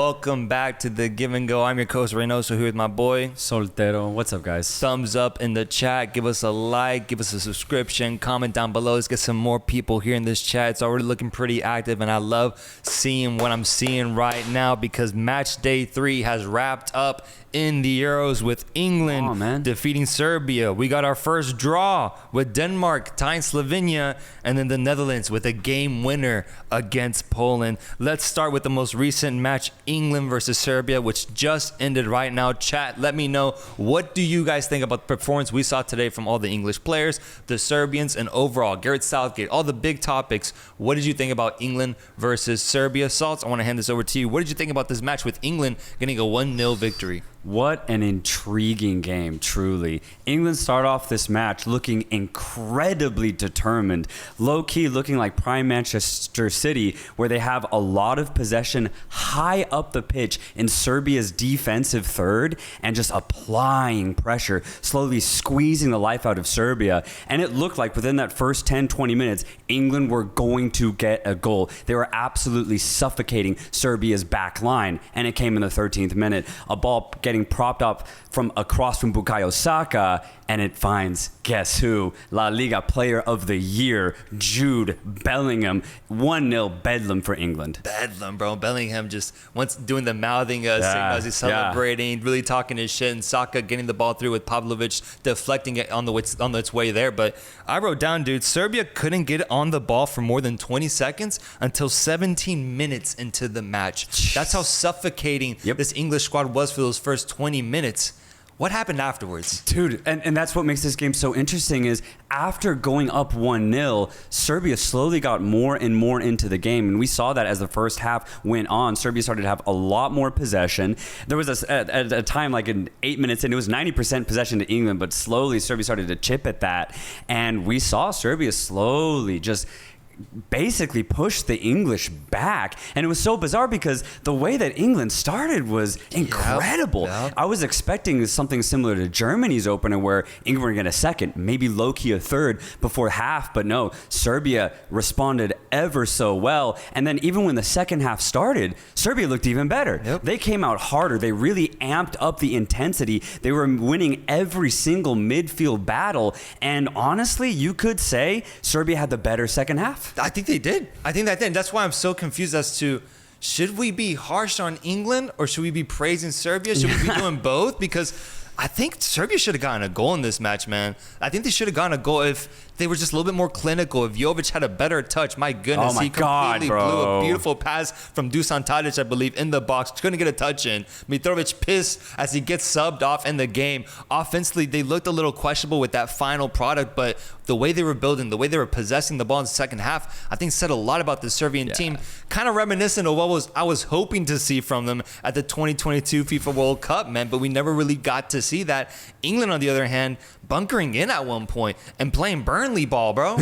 welcome back to the Give and Go. I'm your coach Reynoso here with my boy Soltero. What's up, guys? Thumbs up in the chat. Give us a like. Give us a subscription. Comment down below. Let's get some more people here in this chat. It's already looking pretty active, and I love seeing what I'm seeing right now because match day 3 has wrapped up in the Euros with England defeating Serbia. We got our first draw with Denmark tying Slovenia, and then the Netherlands with a game winner against Poland. Let's start with the most recent match, England versus Serbia, which just ended right now. Chat, let me know, what do you guys think about the performance we saw today from all the English players, the Serbians, and overall, Gareth Southgate, all the big topics. What did you think about England versus Serbia? Salts, I want to hand this over to you. What did you think about this match with England getting a 1-0 victory? What an intriguing game, truly. England start off this match looking incredibly determined, low-key looking like prime Manchester City, where they have a lot of possession high up the pitch in Serbia's defensive third and just applying pressure, slowly squeezing the life out of Serbia. And it looked like within that first 10-20 minutes, England were going to get a goal. They were absolutely suffocating Serbia's back line, and it came in the 13th minute. A ball getting propped up from across from Bukayo Saka, and it finds, guess who? La Liga Player of the Year, Jude Bellingham. 1-0 bedlam for England. Bedlam, bro. Bellingham just once doing the mouthing signals, he's celebrating, really talking his shit, and Saka getting the ball through with Pavlovic deflecting it on its way there. But I wrote down, dude, Serbia couldn't get on the ball for more than 20 seconds until 17 minutes into the match. That's how suffocating this English squad was for those first 20 minutes. What happened afterwards? Dude, and that's what makes this game so interesting is after going up 1-0, Serbia slowly got more and more into the game. And we saw that as the first half went on. Serbia started to have a lot more possession. There was a time like in 8 minutes in, it was 90% possession to England, but slowly Serbia started to chip at that. And we saw Serbia slowly just basically pushed the English back, and it was so bizarre because the way that England started was incredible. I was expecting something similar to Germany's opener where England were going to get a second, maybe low-key a third before half, but no, Serbia responded ever so well. And then even when the second half started, Serbia looked even better. They came out harder. They really amped up the intensity. They were winning every single midfield battle, and honestly, you could say Serbia had the better second half. I think they did. That's why I'm so confused as to, should we be harsh on England or should we be praising Serbia? Should we be doing both? Because I think Serbia should have gotten a goal in this match, man. I think they should have gotten a goal if they were just a little bit more clinical. If Jovic had a better touch, my goodness, he completely blew a beautiful pass from Dusan Tadic, I believe, in the box. Couldn't get a touch in. Mitrovic pissed as he gets subbed off in the game. Offensively, they looked a little questionable with that final product, but the way they were building, the way they were possessing the ball in the second half, I think said a lot about the Serbian team. Kind of reminiscent of what I was hoping to see from them at the 2022 FIFA World Cup, man, but we never really got to see that. England, on the other hand, bunkering in at one point and playing Burnley ball, bro.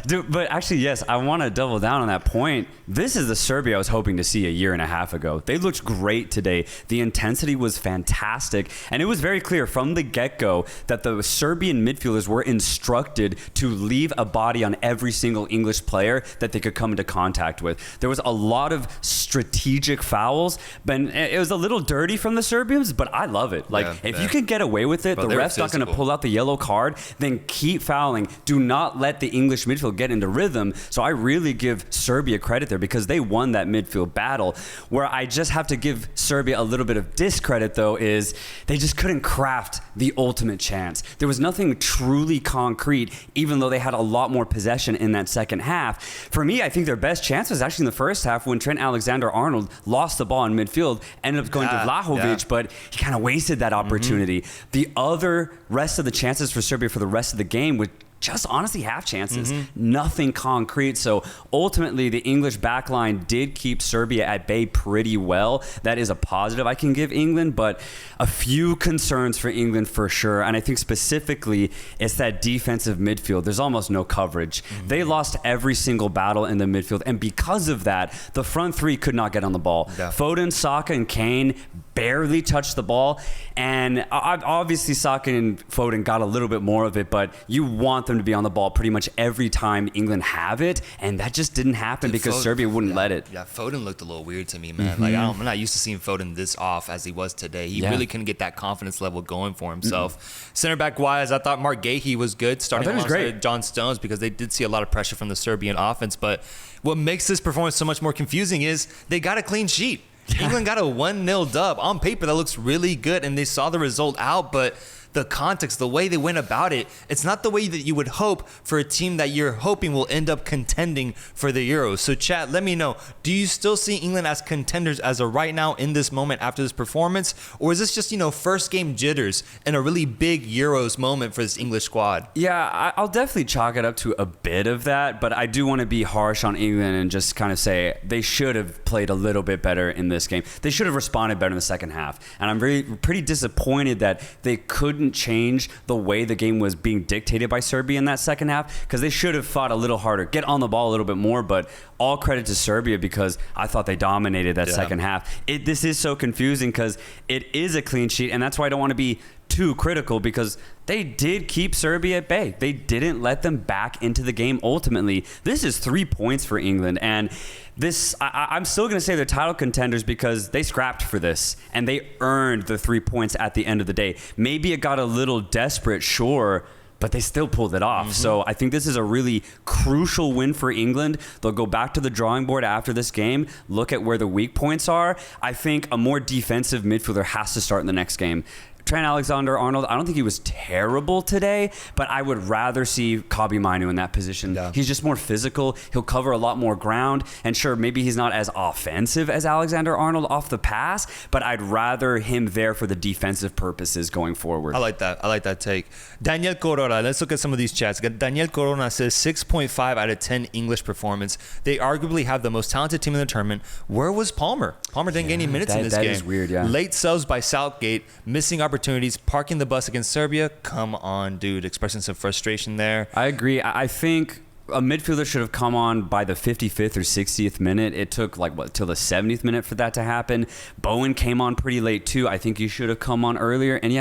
Dude, but actually, yes, I want to double down on that point. This is the Serbia I was hoping to see a year and a half ago. They looked great today. The intensity was fantastic, and it was very clear from the get-go that the Serbian midfielders were instructed to leave a body on every single English player that they could come into contact with. There was a lot of strategic fouls, but it was a little dirty from the Serbians, but I love it. Like, if you can get away with it, the ref's not going to pull out the yellow card, then keep fouling. Do not let the English midfield get into rhythm. So I really give Serbia credit there because they won that midfield battle. Where I just have to give Serbia a little bit of discredit, though, is they just couldn't craft the ultimate chance. There was nothing truly concrete, even though they had a lot more possession in that second half. For me, I think their best chance was actually in the first half when Trent Alexander-Arnold lost the ball in midfield, ended up going to Vlahovic, but he kind of wasted that opportunity. The other rest of the chances for Serbia for the rest of the game would just honestly half chances, nothing concrete. So ultimately, the English backline did keep Serbia at bay pretty well. That is a positive I can give England, but a few concerns for England for sure. And I think specifically, it's that defensive midfield. There's almost no coverage. They lost every single battle in the midfield, and because of that, the front three could not get on the ball. Foden, Saka, and Kane barely touched the ball. And obviously Saka and Foden got a little bit more of it, but you want them to be on the ball pretty much every time England have it, and that just didn't happen because Serbia wouldn't let it. Yeah, Foden looked a little weird to me, man. Like I'm not used to seeing Foden this off as he was today. He really couldn't get that confidence level going for himself. Center back wise, I thought Mark Gahey was good, starting alongside John Stones, because they did see a lot of pressure from the Serbian offense. But what makes this performance so much more confusing is they got a clean sheet. England got a 1-0 dub. On paper, that looks really good, and they saw the result out, but the context, the way they went about it, it's not the way that you would hope for a team that you're hoping will end up contending for the Euros. So chat, let me know, do you still see England as contenders as of right now in this moment after this performance? Or is this just, first game jitters and a really big Euros moment for this English squad? Yeah, I'll definitely chalk it up to a bit of that, but I do want to be harsh on England and just kind of say they should have played a little bit better in this game. They should have responded better in the second half. And I'm pretty disappointed that they couldn't change the way the game was being dictated by Serbia in that second half, because they should have fought a little harder, get on the ball a little bit more. But all credit to Serbia, because I thought they dominated that second half. This is so confusing because it is a clean sheet, and that's why I don't want to be too critical, because they did keep Serbia at bay. They didn't let them back into the game ultimately. This is 3 points for England, and this I'm still going to say they're title contenders because they scrapped for this and they earned the 3 points at the end of the day. Maybe it got a little desperate, sure, but they still pulled it off. So I think this is a really crucial win for England. They'll go back to the drawing board after this game, look at where the weak points are. I think a more defensive midfielder has to start in the next game. Trent Alexander-Arnold, I don't think he was terrible today, but I would rather see Kobbie Mainoo in that position. Yeah. He's just more physical. He'll cover a lot more ground. And sure, maybe he's not as offensive as Alexander-Arnold off the pass, but I'd rather him there for the defensive purposes going forward. I like that take. Daniel Corona, let's look at some of these chats. Daniel Corona says 6.5 out of 10 English performance. They arguably have the most talented team in the tournament. Where was Palmer? Palmer didn't get any minutes in this game. That is weird, yeah. Late subs by Southgate, missing opportunities, parking the bus against Serbia. Come on, dude. Expressing some frustration there. I agree. I think a midfielder should have come on by the 55th or 60th minute. It took till the 70th minute for that to happen. Bowen came on pretty late too. I think he should have come on earlier. And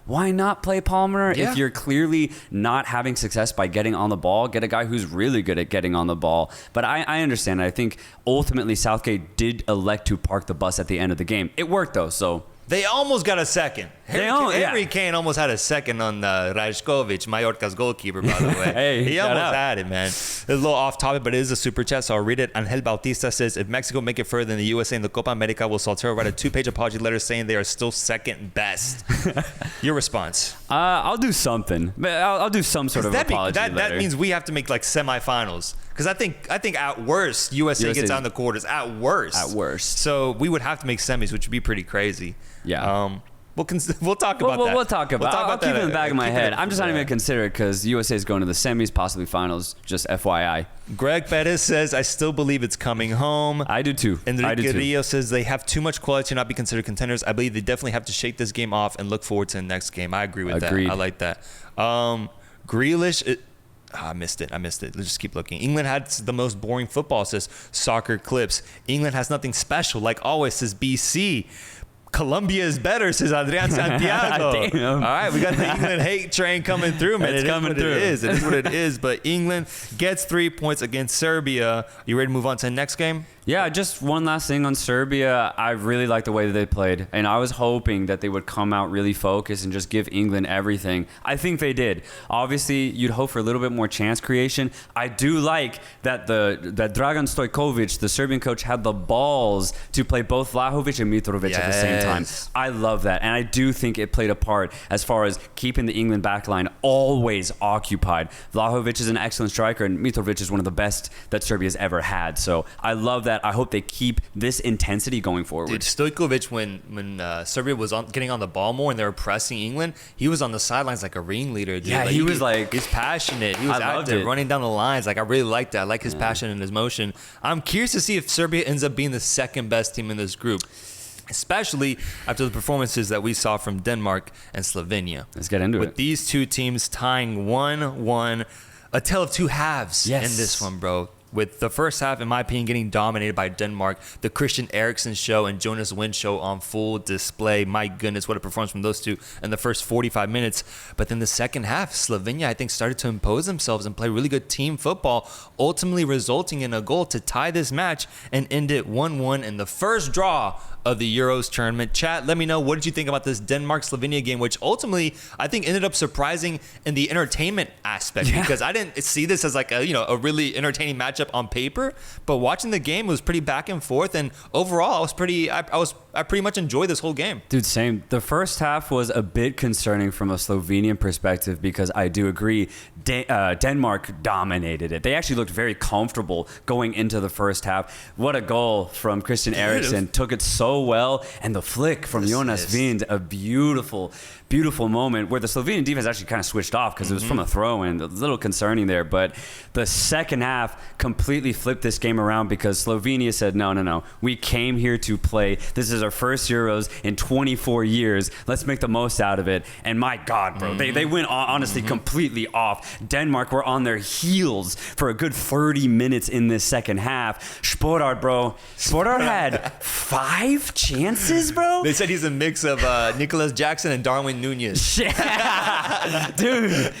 why not play Palmer? If you're clearly not having success by getting on the ball, get a guy who's really good at getting on the ball. But I understand. I think ultimately Southgate did elect to park the bus at the end of the game. It worked though, so they almost got a second. Harry Kane almost had a second on Rajkovic, Mallorca's goalkeeper, by the way. Hey, he almost had it, man. It's a little off topic, but it is a super chat, so I'll read it. Angel Bautista says, if Mexico make it further than the USA in the Copa America, will Soltero write a 2-page apology letter saying they are still second best? Your response? I'll do something. I'll do some sort of apology letter. That means we have to make semifinals. Because I think at worst, USA gets on the quarters. At worst. So we would have to make semis, which would be pretty crazy. Yeah. We'll talk about that. We'll talk about I'll keep it in the back of my head. I'm just not even going to consider it because USA is going to the semis, possibly finals, just FYI. Greg Perez says, I still believe it's coming home. I do too. Enrique Rio says, they have too much quality to not be considered contenders. I believe they definitely have to shake this game off and look forward to the next game. I agree with that. I like that. Grealish... I missed it. Let's just keep looking. England had the most boring football, says Soccer Clips. England has nothing special, like always, says BC. Colombia is better, says Adrian Santiago. All right, we got the England hate train coming through, man. It is what it is. But England gets 3 points against Serbia. You ready to move on to the next game? Yeah, just one last thing on Serbia. I really like the way that they played, and I was hoping that they would come out really focused and just give England everything. I think they did. Obviously, you'd hope for a little bit more chance creation. I do like that that Dragan Stojkovic, the Serbian coach, had the balls to play both Vlahovic and Mitrovic at the same time. I love that, and I do think it played a part as far as keeping the England backline always occupied. Vlahovic is an excellent striker, and Mitrovic is one of the best that Serbia's ever had. So I love that. I hope they keep this intensity going forward. Dude, Stojkovic, when Serbia was getting on the ball more and they were pressing England, he was on the sidelines like a ringleader. Dude. Yeah, he's passionate. He was out there running down the lines. I really liked that. I like his passion and his motion. I'm curious to see if Serbia ends up being the second best team in this group, especially after the performances that we saw from Denmark and Slovenia. Let's get into it. With these two teams tying 1-1, a tale of two halves in this one, bro. with the first half, in my opinion, getting dominated by Denmark. The Christian Eriksen show and Jonas Wind show on full display. My goodness, what a performance from those two in the first 45 minutes. But then the second half, Slovenia, I think, started to impose themselves and play really good team football, ultimately resulting in a goal to tie this match and end it 1-1 in the first draw of the Euros tournament. Chat, let me know, what did you think about this Denmark-Slovenia game, which ultimately I think ended up surprising in the entertainment aspect, because I didn't see this as like a really entertaining matchup on paper, but watching the game, it was pretty back and forth, and overall I pretty much enjoyed this whole game. Dude, same. The first half was a bit concerning from a Slovenian perspective, because I do agree Denmark dominated it. They actually looked very comfortable going into the first half. What a goal from Christian Eriksen. Took it so well. And the flick from Jonas Wind, a beautiful moment where the Slovenian defense actually kind of switched off because it was from a throw-in. A little concerning there. But the second half completely flipped this game around, because Slovenia said, no. We came here to play. This is our first Euros in 24 years. Let's make the most out of it. And my God, bro, they went honestly completely off. Denmark were on their heels for a good 30 minutes in this second half. Sporard had 5 chances, bro. They said he's a mix of Nicholas Jackson and Darwin Nunez. Dude,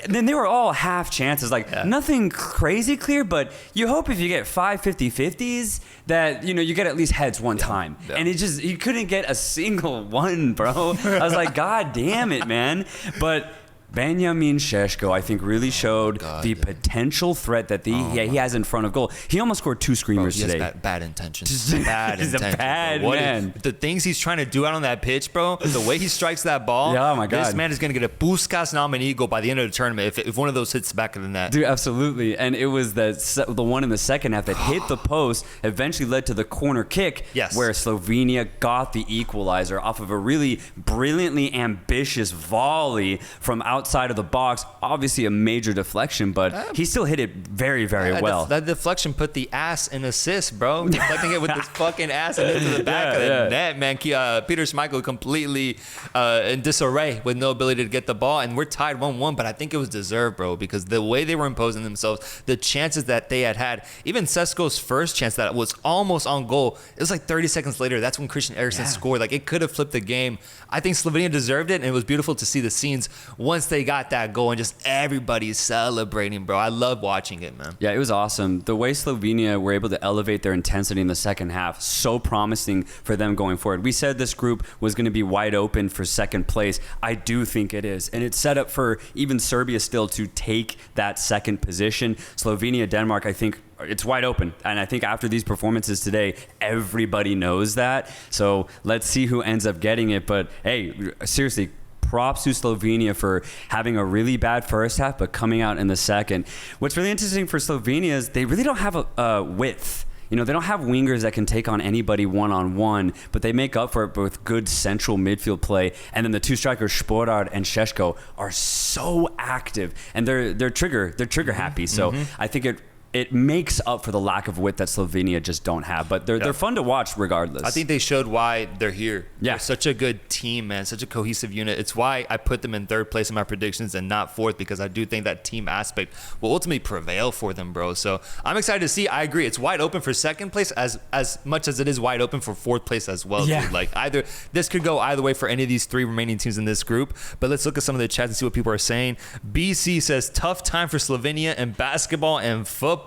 then they were all half chances, nothing crazy clear, but you hope if you get 5 50-50s that you get at least heads one time. And he couldn't get a single one, bro. I was like, God damn it, man. But Benjamin Šeško, I think, really showed the potential threat that he has in front of goal. He almost scored 2 screamers today. Has bad intentions. Bad He's intentions. a bad man. The things he's trying to do out on that pitch, bro, the way he strikes that ball, oh my God. This man is going to get a Puskas nominee goal by the end of the tournament if one of those hits the back of the net. Dude, absolutely. And it was the one in the second half that hit the post, eventually led to the corner kick, where Slovenia got the equalizer off of a really brilliantly ambitious volley from outside of the box. Obviously a major deflection, but he still hit it very, very well. That deflection put the ass in assist, bro. Deflecting it with this fucking ass and into the back of the net, man. Peter Schmeichel completely in disarray with no ability to get the ball, and we're tied 1-1, but I think it was deserved, bro, because the way they were imposing themselves, the chances that they had, even Sesko's first chance that was almost on goal, it was like 30 seconds later. That's when Christian Eriksen scored. Like, it could have flipped the game. I think Slovenia deserved it, and it was beautiful to see the scenes once they got that goal and just everybody celebrating, bro. I love watching it, man. Yeah, it was awesome. The way Slovenia were able to elevate their intensity in the second half, so promising for them going forward. We said this group was going to be wide open for second place. I do think it is. And it's set up for even Serbia still to take that second position. Slovenia, Denmark, I think it's wide open. And I think after these performances today, everybody knows that. So let's see who ends up getting it. But hey, seriously, props to Slovenia for having a really bad first half, but coming out in the second. What's really interesting for Slovenia is they really don't have a width. They don't have wingers that can take on anybody one-on-one, but they make up for it with good central midfield play. And then the 2 strikers, Sporard and Šeško, are so active, and they're trigger happy. So I think it makes up for the lack of width that Slovenia just don't have. But they're fun to watch regardless. I think they showed why they're here. Yeah. They're such a good team, man. Such a cohesive unit. It's why I put them in 3rd place in my predictions and not 4th, because I do think that team aspect will ultimately prevail for them, bro. So I'm excited to see. I agree. It's wide open for 2nd place as much as it is wide open for 4th place as well. Yeah. Dude. Like, this could go either way for any of these 3 remaining teams in this group. But let's look at some of the chats and see what people are saying. BC says, tough time for Slovenia in basketball and football.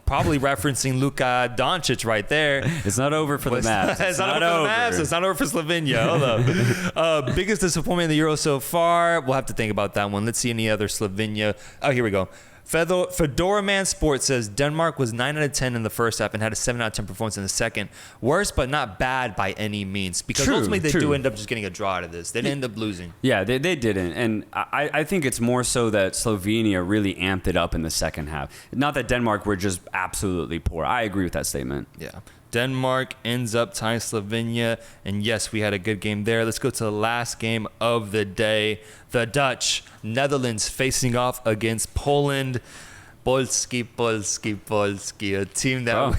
Probably referencing Luka Doncic right there. It's not over for the Mavs. It's not over for the Mavs. It's not over for Slovenia. Hold up. Biggest disappointment in the Euro so far. We'll have to think about that one. Let's see any other Slovenia. Oh, here we go. Fedora Man Sports says Denmark was 9 out of 10 in the first half and had a 7 out of 10 performance in the second. Worse, but not bad by any means. Because ultimately they do end up just getting a draw out of this. They didn't end up losing. Yeah, they didn't. And I think it's more so that Slovenia really amped it up in the second half. Not that Denmark were just absolutely poor. I agree with that statement. Yeah. Denmark ends up tying Slovenia. And yes, we had a good game there. Let's go to the last game of the day. The Dutch, Netherlands facing off against Poland. Polski, a team that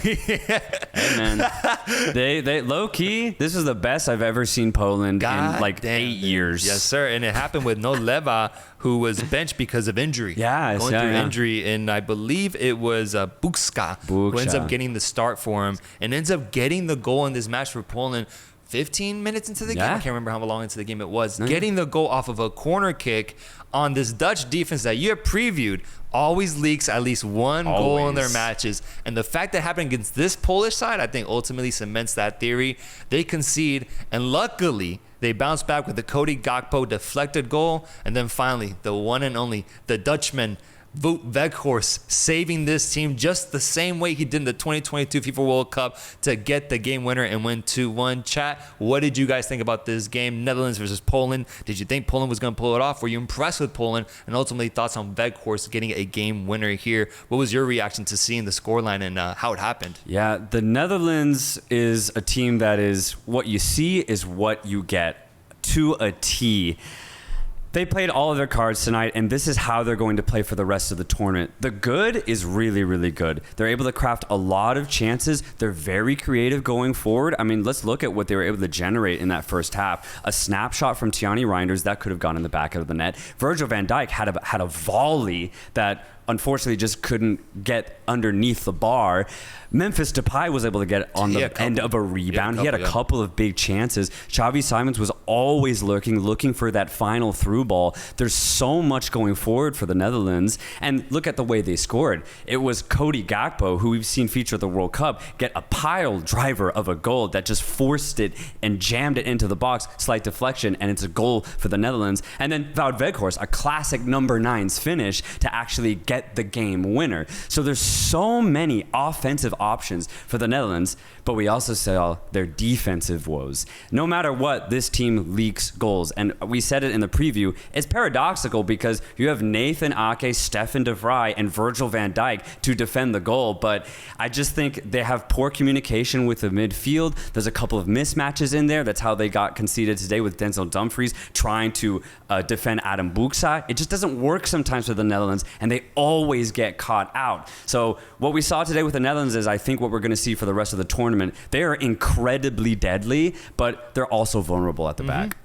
Hey, man. They low key, this is the best I've ever seen Poland in like 8 years. Yes, sir. And it happened with no Leva, who was benched because of injury. Yes, going through injury, and I believe it was Bukska who ends up getting the start for him and ends up getting the goal in this match for Poland. 15 minutes into the game, I can't remember how long into the game it was, getting the goal off of a corner kick on this Dutch defense that you have previewed always leaks at least one goal in their matches. And the fact that it happened against this Polish side, I think ultimately cements that theory. They concede, and luckily they bounce back with the Cody Gakpo deflected goal. And then finally, the one and only, the Dutchman, Weghorst, saving this team just the same way he did in the 2022 FIFA World Cup to get the game winner and win 2-1. Chat, what did you guys think about this game? Netherlands versus Poland. Did you think Poland was going to pull it off? Were you impressed with Poland? And ultimately, thoughts on Weghorst getting a game winner here. What was your reaction to seeing the scoreline and how it happened? Yeah, the Netherlands is a team that is what you see is what you get to a T. They played all of their cards tonight, and this is how they're going to play for the rest of the tournament. The good is really, really good. They're able to craft a lot of chances. They're very creative going forward. I mean, let's look at what they were able to generate in that first half. A snapshot from Tiani Reinders that could have gone in the back of the net. Virgil van Dijk had a volley that unfortunately just couldn't get underneath the bar. Memphis Depay was able to get on the end of a rebound. He had a couple of big chances. Xavi Simons was always looking for that final through ball. There's so much going forward for the Netherlands. And look at the way they scored. It was Cody Gakpo, who we've seen feature at the World Cup, get a pile driver of a goal that just forced it and jammed it into the box. Slight deflection, and it's a goal for the Netherlands. And then Wout Weghorst, a classic number 9's finish to actually get the game winner. So there's so many offensive options for the Netherlands, but we also saw their defensive woes. No matter what, this team leaks goals. And we said it in the preview, it's paradoxical because you have Nathan Ake, Stefan de Vrij, and Virgil van Dijk to defend the goal, but I just think they have poor communication with the midfield. There's a couple of mismatches in there. That's how they got conceded today with Denzel Dumfries trying to defend Adam Buksa. It just doesn't work sometimes for the Netherlands, and they always get caught out. So what we saw today with the Netherlands is I think what we're going to see for the rest of the tournament. They are incredibly deadly, but they're also vulnerable at the back.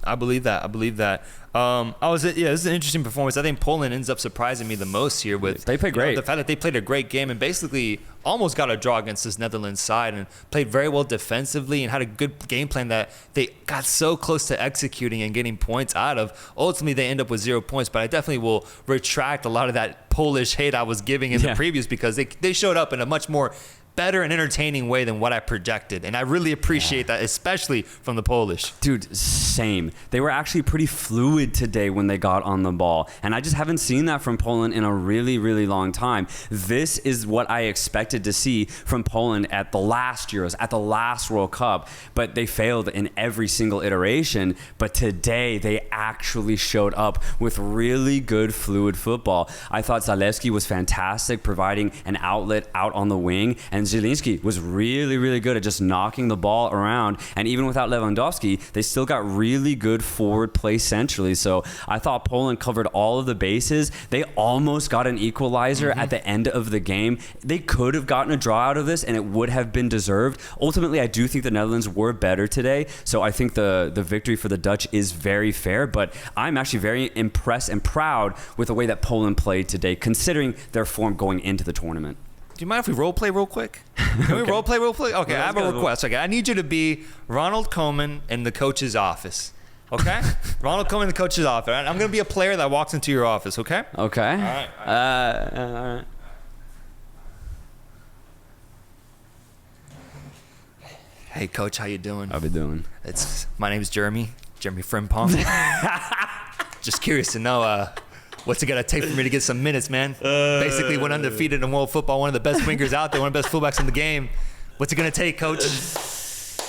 I believe that. This is an interesting performance. I think Poland ends up surprising me the most here with they play great. The fact that they played a great game and basically almost got a draw against this Netherlands side and played very well defensively and had a good game plan that they got so close to executing and getting points out of. Ultimately, they end up with 0 points, but I definitely will retract a lot of that Polish hate I was giving in the previews because they showed up in a much more better and entertaining way than what I projected. And I really appreciate that, especially from the Polish. Dude, same. They were actually pretty fluid today when they got on the ball. And I just haven't seen that from Poland in a really, really long time. This is what I expected to see from Poland at the last Euros, at the last World Cup. But they failed in every single iteration. But today, they actually showed up with really good fluid football. I thought Zalewski was fantastic, providing an outlet out on the wing. And Zielinski was really, really good at just knocking the ball around. And even without Lewandowski, they still got really good forward play centrally. So I thought Poland covered all of the bases. They almost got an equalizer at the end of the game. They could have gotten a draw out of this, and it would have been deserved. Ultimately, I do think the Netherlands were better today. So I think the victory for the Dutch is very fair. But I'm actually very impressed and proud with the way that Poland played today, considering their form going into the tournament. Do you mind if we role play real quick? Can we role play real quick? Okay, I have a request. Okay, I need you to be Ronald Koeman in the coach's office. Okay? Ronald Koeman in the coach's office. Right? I'm going to be a player that walks into your office, okay? Okay. All right. All right. Hey, coach, how you doing? How we doing? My name's Jeremy Frimpong. Just curious to know what's it going to take for me to get some minutes, man? Basically went undefeated in world football, one of the best wingers out there, one of the best fullbacks in the game. What's it going to take, coach?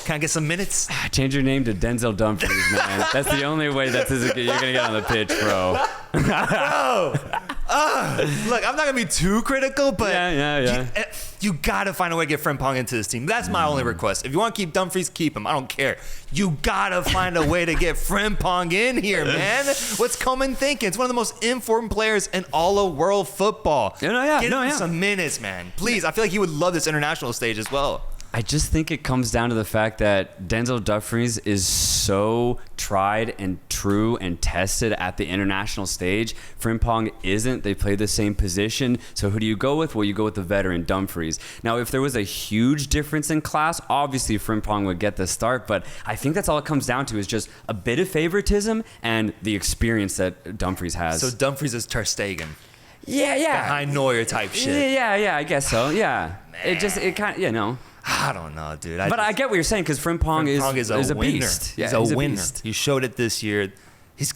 Can I get some minutes? Change your name to Denzel Dumfries, man. That's the only way you're going to get on the pitch, bro. Bro! Look, I'm not going to be too critical, but... Yeah. You got to find a way to get Frimpong into this team. That's my only request. If you want to keep Dumfries, keep him. I don't care. You got to find a way to get Frimpong in here, man. What's Coleman thinking? It's one of the most informed players in all of world football. Get him some minutes, man. Please. I feel like he would love this international stage as well. I just think it comes down to the fact that Denzel Dumfries is so tried and true and tested at the international stage. Frimpong isn't. They play the same position. So who do you go with? Well, you go with the veteran Dumfries. Now, if there was a huge difference in class, obviously Frimpong would get the start. But I think that's all it comes down to is just a bit of favoritism and the experience that Dumfries has. So Dumfries is Ter Stegen. Yeah. Behind Neuer type shit. Yeah, I guess so. Yeah. It kind of, I don't know, dude. But I get what you're saying because Frimpong is a beast. Yeah, he's a winner. He showed it this year.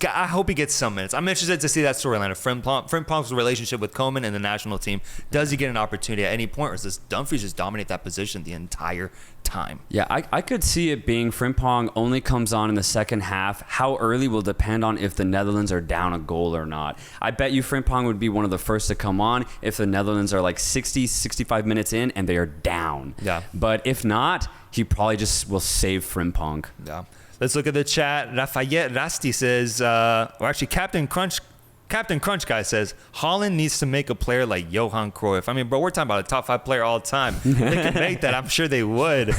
I hope he gets some minutes. I'm interested to see that storyline of Frimpong's relationship with Coleman and the national team. Does he get an opportunity at any point, or does Dumfries just dominate that position the entire time? Yeah, I could see it being Frimpong only comes on in the second half. How early will depend on if the Netherlands are down a goal or not. I bet you Frimpong would be one of the first to come on if the Netherlands are like 60, 65 minutes in and they are down. Yeah. But if not, he probably just will save Frimpong. Yeah. Let's look at the chat. Lafayette Rasti says, or actually Captain Crunch guy says, Holland needs to make a player like Johan Cruyff. I mean, bro, we're talking about a top 5 player all the time. They can make that. I'm sure they would.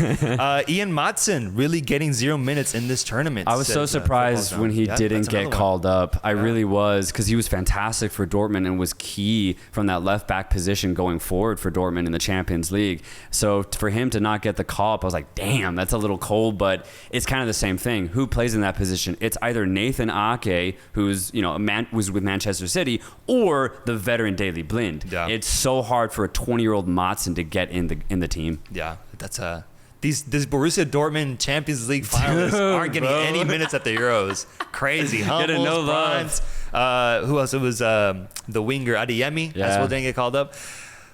Ian Matson really getting 0 minutes in this tournament. I was so surprised when he didn't get called up. I really was, because he was fantastic for Dortmund and was key from that left back position going forward for Dortmund in the Champions League. So for him to not get the call up, I was like, damn, that's a little cold, but it's kind of the same thing. Who plays in that position? It's either Nathan Ake, who's, was with Manchester City, or the veteran Daley Blind. Yeah. It's so hard for a 20-year-old Matson to get in the team. Yeah, that's these Borussia Dortmund Champions League finalists aren't getting any minutes at the Euros. Crazy. Hummels, no Bronze. Who else? It was the winger Adeyemi. That's what didn't get called up.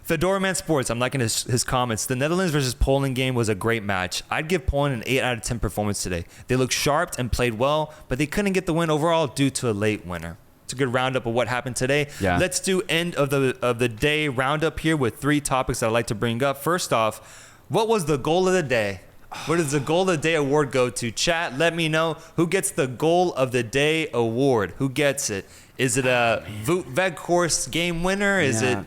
Fedorman Sports, I'm liking his comments. The Netherlands versus Poland game was a great match. I'd give Poland an 8 out of 10 performance today. They looked sharp and played well, but they couldn't get the win overall due to a late winner. It's a good roundup of what happened today. Yeah. Let's do end of the day roundup here with 3 topics that I'd like to bring up. First off, what was the goal of the day? Where does the goal of the day award go to? Chat, let me know who gets the goal of the day award. Who gets it? Is it a Weghorst game winner? Is it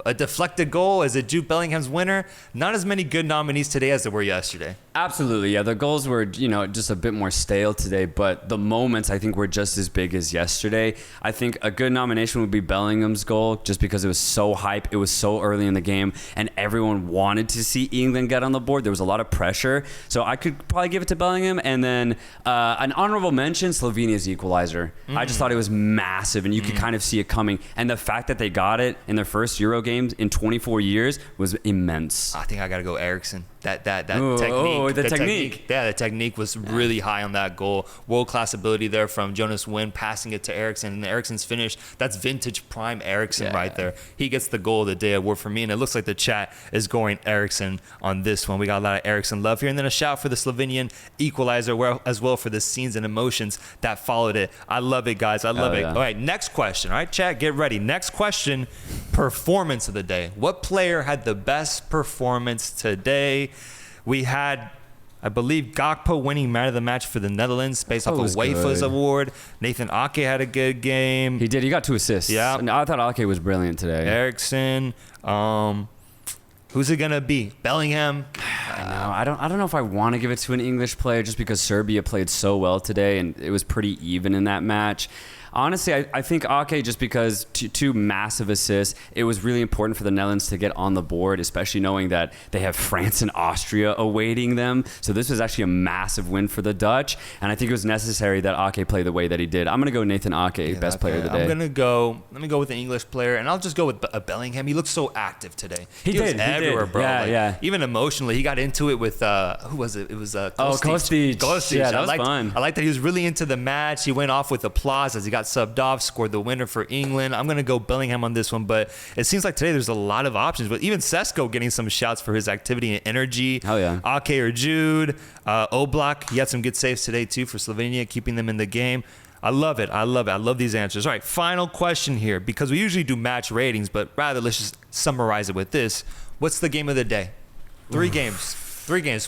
a deflected goal? Is it Jude Bellingham's winner? Not as many good nominees today as there were yesterday. Absolutely, yeah. The goals were, just a bit more stale today, but the moments I think were just as big as yesterday. I think a good nomination would be Bellingham's goal, just because it was so hype. It was so early in the game, and everyone wanted to see England get on the board. There was a lot of pressure, so I could probably give it to Bellingham. And then an honorable mention, Slovenia's equalizer. I just thought it was massive, and you could kind of see it coming. And the fact that they got it in their first Euro games in 24 years was immense. I think I got to go Eriksson. That technique. The technique. Yeah, the technique was really high on that goal. World-class ability there from Jonas Wind, passing it to Eriksson. And Eriksson's finish, that's vintage prime Eriksson right there. He gets the goal of the day award for me. And it looks like the chat is going Eriksson on this one. We got a lot of Eriksson love here. And then a shout for the Slovenian equalizer as well for the scenes and emotions that followed it. I love it, guys. I love it. Yeah. All right, next question. All right, chat, get ready. Next question, performance of the day. What player had the best performance today? We had, I believe, Gakpo winning man of the match for the Netherlands based off of UEFA's award. Nathan Ake had a good game. He did. He got 2 assists. Yeah. And I thought Ake was brilliant today. Eriksson. Who's it gonna be? Bellingham. I don't know if I want to give it to an English player just because Serbia played so well today and it was pretty even in that match. Honestly, I think Ake, just because 2 massive assists, it was really important for the Netherlands to get on the board, especially knowing that they have France and Austria awaiting them. So this was actually a massive win for the Dutch, and I think it was necessary that Ake play the way that he did. I'm going to go Nathan Ake, best player of the day. Let me go with an English player, and I'll just go with Bellingham. He looked so active today. He was everywhere, bro. Yeah. Even emotionally, he got into it with, who was it? It was Kostic. Yeah, that was fun. I like that he was really into the match. He went off with applause as he got subbed off, scored the winner for England. I'm going to go Bellingham on this one, but it seems like today there's a lot of options. But even Sesko getting some shouts for his activity and energy. Hell yeah. Ake or Jude. Oblak, he had some good saves today too for Slovenia, keeping them in the game. I love it. I love these answers. All right, final question here, because we usually do match ratings, but rather let's just summarize it with this. What's the game of the day? Three games.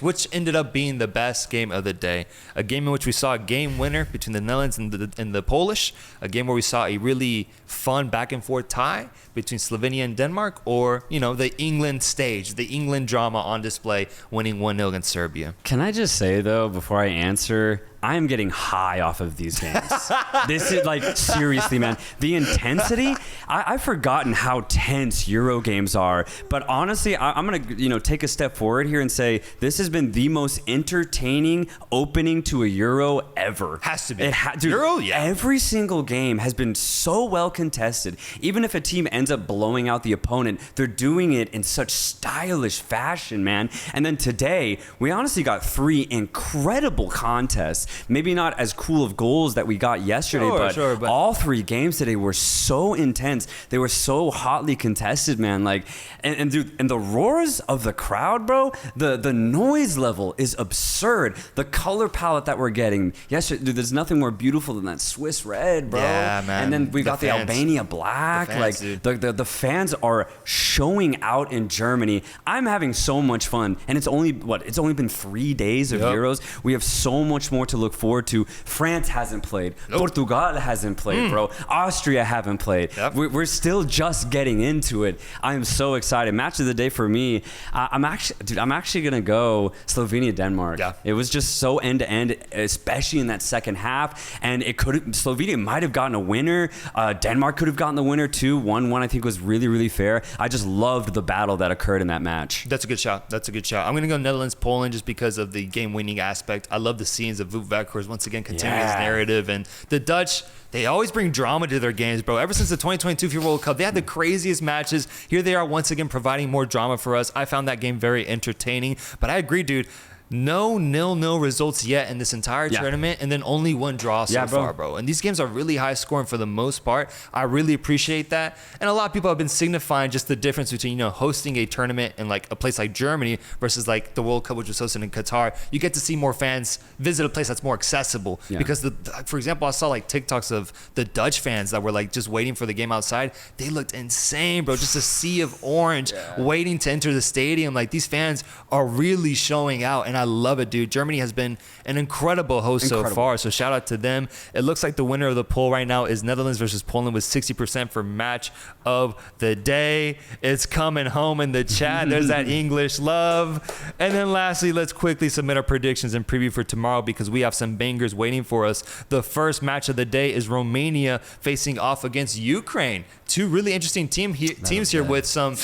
Which ended up being the best game of the day? A game in which we saw a game winner between the Netherlands and the Polish. A game where we saw a really fun back and forth tie between Slovenia and Denmark, or the England stage, the England drama on display, winning 1-0 against Serbia. Can I just say though, before I answer, I am getting high off of these games. This is like, seriously, man. The intensity, I've forgotten how tense Euro games are. But honestly, I'm going to, take a step forward here and say this has been the most entertaining opening to a Euro ever. Has to be. Dude, Euro, yeah. Every single game has been so well contested. Even if a team ends up blowing out the opponent, they're doing it in such stylish fashion, man. And then today, we honestly got 3 incredible contests. Maybe not as cool of goals that we got yesterday, but all 3 games today were so intense. They were so hotly contested, man. Like, and dude, and the roars of the crowd, bro, the noise level is absurd. The color palette that we're getting yesterday, dude, there's nothing more beautiful than that Swiss red, bro. Yeah, man. And then we got the Albania black. The fans are showing out in Germany. I'm having so much fun, and it's only been 3 days of Euros. We have so much more to look forward to. France hasn't played. Portugal hasn't played, bro. Austria haven't played. We're still just getting into it. I'm so excited. Match of the day for me. I'm actually gonna go Slovenia-Denmark. Yeah. It was just so end to end, especially in that second half. And Slovenia might have gotten a winner. Denmark could have gotten the winner too. 1-1 I think was really, really fair. I just loved the battle that occurred in that match. That's a good shout. I'm gonna go Netherlands-Poland just because of the game-winning aspect. I love the scenes of Weghorst once again continuing his narrative, and the Dutch, they always bring drama to their games, bro. Ever since the 2022 FIFA World Cup, they had the craziest matches. Here they are once again providing more drama for us. I found that game very entertaining, but I agree, dude. No 0-0 results yet in this entire tournament, and then only 1 draw so far, bro. And these games are really high scoring for the most part. I really appreciate that. And a lot of people have been signifying just the difference between, hosting a tournament in like a place like Germany versus like the World Cup, which was hosted in Qatar. You get to see more fans visit a place that's more accessible. Yeah. Because, for example, I saw like TikToks of the Dutch fans that were like just waiting for the game outside. They looked insane, bro. Just a sea of orange waiting to enter the stadium. Like, these fans are really showing out, and I love it, dude. Germany has been an incredible host so far, so shout out to them. It looks like the winner of the poll right now is Netherlands versus Poland with 60% for match of the day. It's coming home in the chat. There's that English love. And then lastly, let's quickly submit our predictions and preview for tomorrow because we have some bangers waiting for us. The first match of the day is Romania facing off against Ukraine. 2 really interesting teams here with some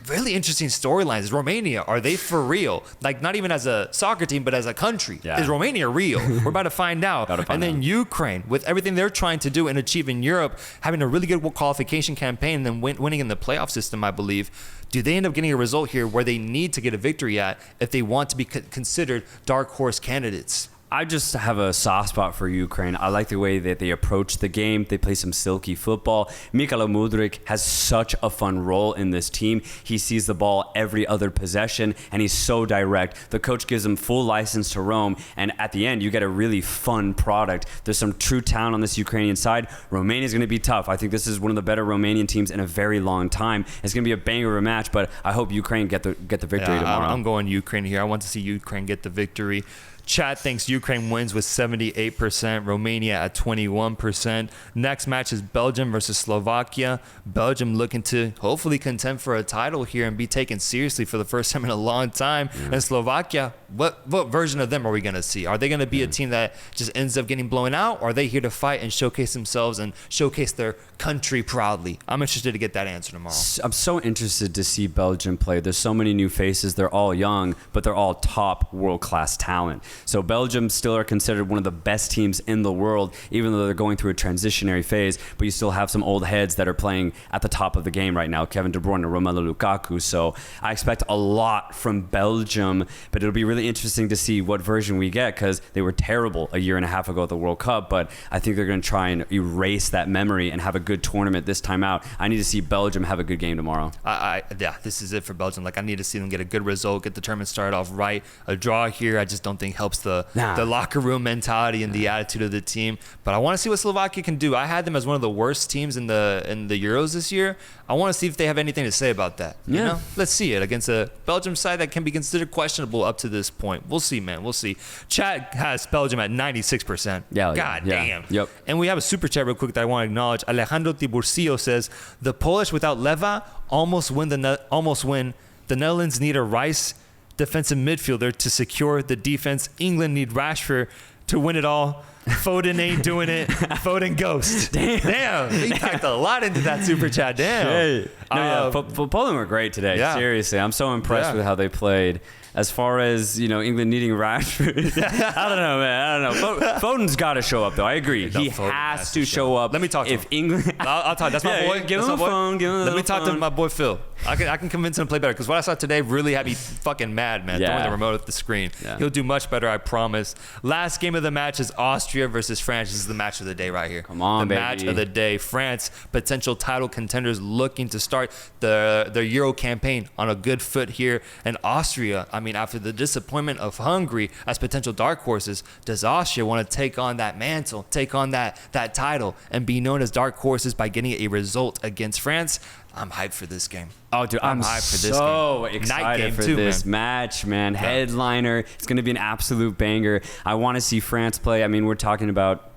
really interesting storylines. Romania, are they for real? Like, not even as a soccer team, but as a country. Yeah. Is Romania real? We're about to find out. And then Ukraine, with everything they're trying to do and achieve in Europe, having a really good qualification campaign and then winning in the playoff system, I believe. Do they end up getting a result here where they need to get a victory at if they want to be considered dark horse candidates? I just have a soft spot for Ukraine. I like the way that they approach the game. They play some silky football. Mykhailo Mudryk has such a fun role in this team. He sees the ball every other possession, and he's so direct. The coach gives him full license to roam, and at the end, you get a really fun product. There's some true talent on this Ukrainian side. Romania is going to be tough. I think this is one of the better Romanian teams in a very long time. It's going to be a banger of a match, but I hope Ukraine get the victory tomorrow. I'm going Ukraine here. I want to see Ukraine get the victory. Chat thinks Ukraine wins with 78%, Romania at 21%. Next match is Belgium versus Slovakia. Belgium looking to hopefully contend for a title here and be taken seriously for the first time in a long time. And Slovakia, what version of them are we going to see? Are they going to be a team that just ends up getting blown out? Or are they here to fight and showcase themselves and showcase their country proudly? I'm interested to get that answer tomorrow. I'm so interested to see Belgium play. There's so many new faces. They're all young, but they're all top world-class talent. So Belgium still are considered one of the best teams in the world, even though they're going through a transitionary phase. But you still have some old heads that are playing at the top of the game right now, Kevin De Bruyne and Romelu Lukaku. So I expect a lot from Belgium, but it'll be really really interesting to see what version we get because they were terrible a year and a half ago at the World Cup. But I think they're going to try and erase that memory and have a good tournament this time out. I need to see Belgium have a good game tomorrow. Yeah, this is it for Belgium. Like, I need to see them get a good result, get the tournament started off right. A draw here, I just don't think helps the locker room mentality and the attitude of the team. But I want to see what Slovakia can do. I had them as one of the worst teams in the Euros this year. I want to see if they have anything to say about that. You know? Let's see it against a Belgium side that can be considered questionable up to this point. We'll see, man. We'll see. Chat has Belgium at 96%. God damn. Yep. And we have a super chat real quick that I want to acknowledge. Alejandro Tiburcio says, the Polish without Leva almost win. The Netherlands need a Rice defensive midfielder to secure the defense. England need Rashford to win it all. Foden ain't doing it. Foden ghost. Damn. He packed a lot into that super chat. Damn. Hey. Poland were great today. Yeah. Seriously. I'm so impressed with how they played. As far as, England needing Rashford, I don't know, man. I don't know. Foden's got to show up, though. I agree. He has to show up. Let me talk to him. England, I'll talk. That's my boy. Give him a phone. Let me talk to my boy Phil. I can convince him to play better because what I saw today really had me fucking mad, man. Throwing the remote at the screen. Yeah. He'll do much better, I promise. Last game of the match is Austria versus France. This is the match of the day right here. Come on, baby. The match of the day. France, potential title contenders looking to start their Euro campaign on a good foot here. And Austria, after the disappointment of Hungary as potential dark horses, does Austria want to take on that mantle, take on that title, and be known as dark horses by getting a result against France? I'm hyped for this game. Oh, dude, I'm hyped for this game. So excited for this match, man. Yeah. Headliner. It's going to be an absolute banger. I want to see France play. We're talking about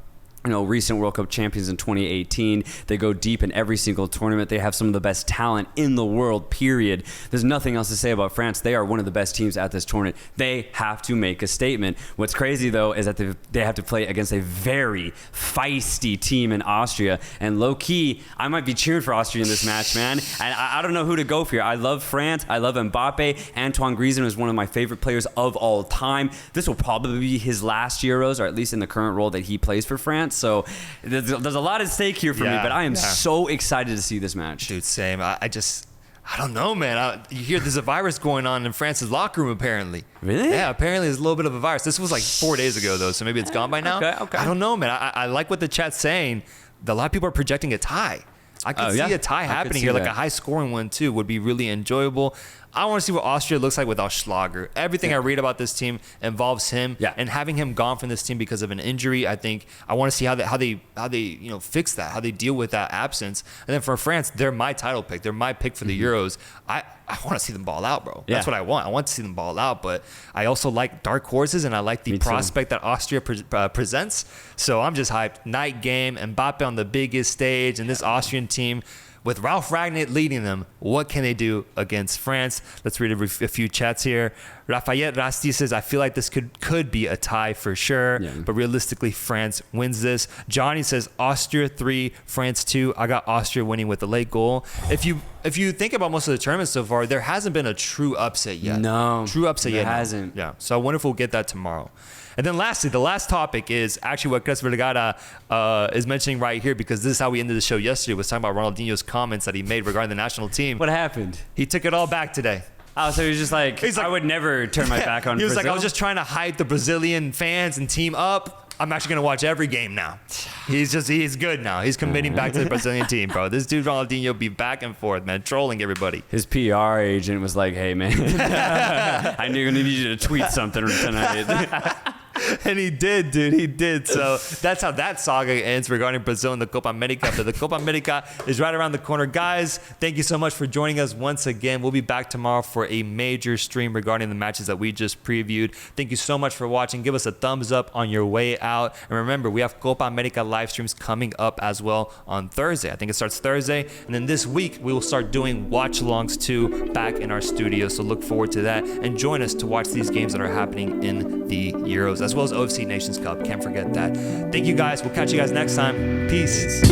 recent World Cup champions in 2018. They go deep in every single tournament. They have some of the best talent in the world, period. There's nothing else to say about France. They are one of the best teams at this tournament. They have to make a statement. What's crazy, though, is that they have to play against a very feisty team in Austria. And low-key, I might be cheering for Austria in this match, man. And I don't know who to go for here. I love France. I love Mbappe. Antoine Griezmann is one of my favorite players of all time. This will probably be his last Euros, or at least in the current role that he plays for France. So there's a lot at stake here for me, but I am so excited to see this match. Dude, same. I don't know, man. You hear there's a virus going on in France's locker room, apparently. Really? Yeah, apparently there's a little bit of a virus. This was like 4 days ago, though, so maybe it's gone by now. Okay. I don't know, man. I like what the chat's saying. A lot of people are projecting a tie. I could see a tie happening here, like a high-scoring one, too, would be really enjoyable. I want to see what Austria looks like without Schlager. Everything I read about this team involves him, and having him gone from this team because of an injury. I think I want to see how they fix that, how they deal with that absence. And then for France, they're my title pick. They're my pick for the Euros. I want to see them ball out, bro. That's what I want. I want to see them ball out, but I also like dark horses, and I like the prospect that Austria presents. So I'm just hyped. Night game, Mbappe on the biggest stage, and this Austrian team with Ralf Rangnick leading them. What can they do against France? Let's read a few chats here. Lafayette Rasti says, I feel like this could be a tie for sure, but realistically, France wins this. Johnny says, Austria 3, France 2. I got Austria winning with a late goal. If you think about most of the tournaments so far, there hasn't been a true upset yet. No. True upset yet. There hasn't. Yeah. So I wonder if we'll get that tomorrow. And then lastly, the last topic is actually what Cres Vergara is mentioning right here, because this is how we ended the show yesterday, was talking about Ronaldinho's comments that he made regarding the national team. What happened? He took it all back today. Oh, so he's like, I would never turn my back on Brazil. He was like, I was just trying to hype the Brazilian fans and team up. I'm actually going to watch every game now. He's good now. He's committing back to the Brazilian team, bro. This dude, Ronaldinho, be back and forth, man, trolling everybody. His PR agent was like, hey, man, I need you to tweet something tonight. And he did, dude. He did. So that's how that saga ends regarding Brazil and the Copa America. But the Copa America is right around the corner. Guys, thank you so much for joining us once again. We'll be back tomorrow for a major stream regarding the matches that we just previewed. Thank you so much for watching. Give us a thumbs up on your way out. And remember, we have Copa America live streams coming up as well on Thursday. I think it starts Thursday. And then this week, we will start doing watch-alongs too back in our studio. So look forward to that. And join us to watch these games that are happening in the Euros, as well as OFC Nations Cup. Can't forget that. Thank you guys. We'll catch you guys next time. Peace.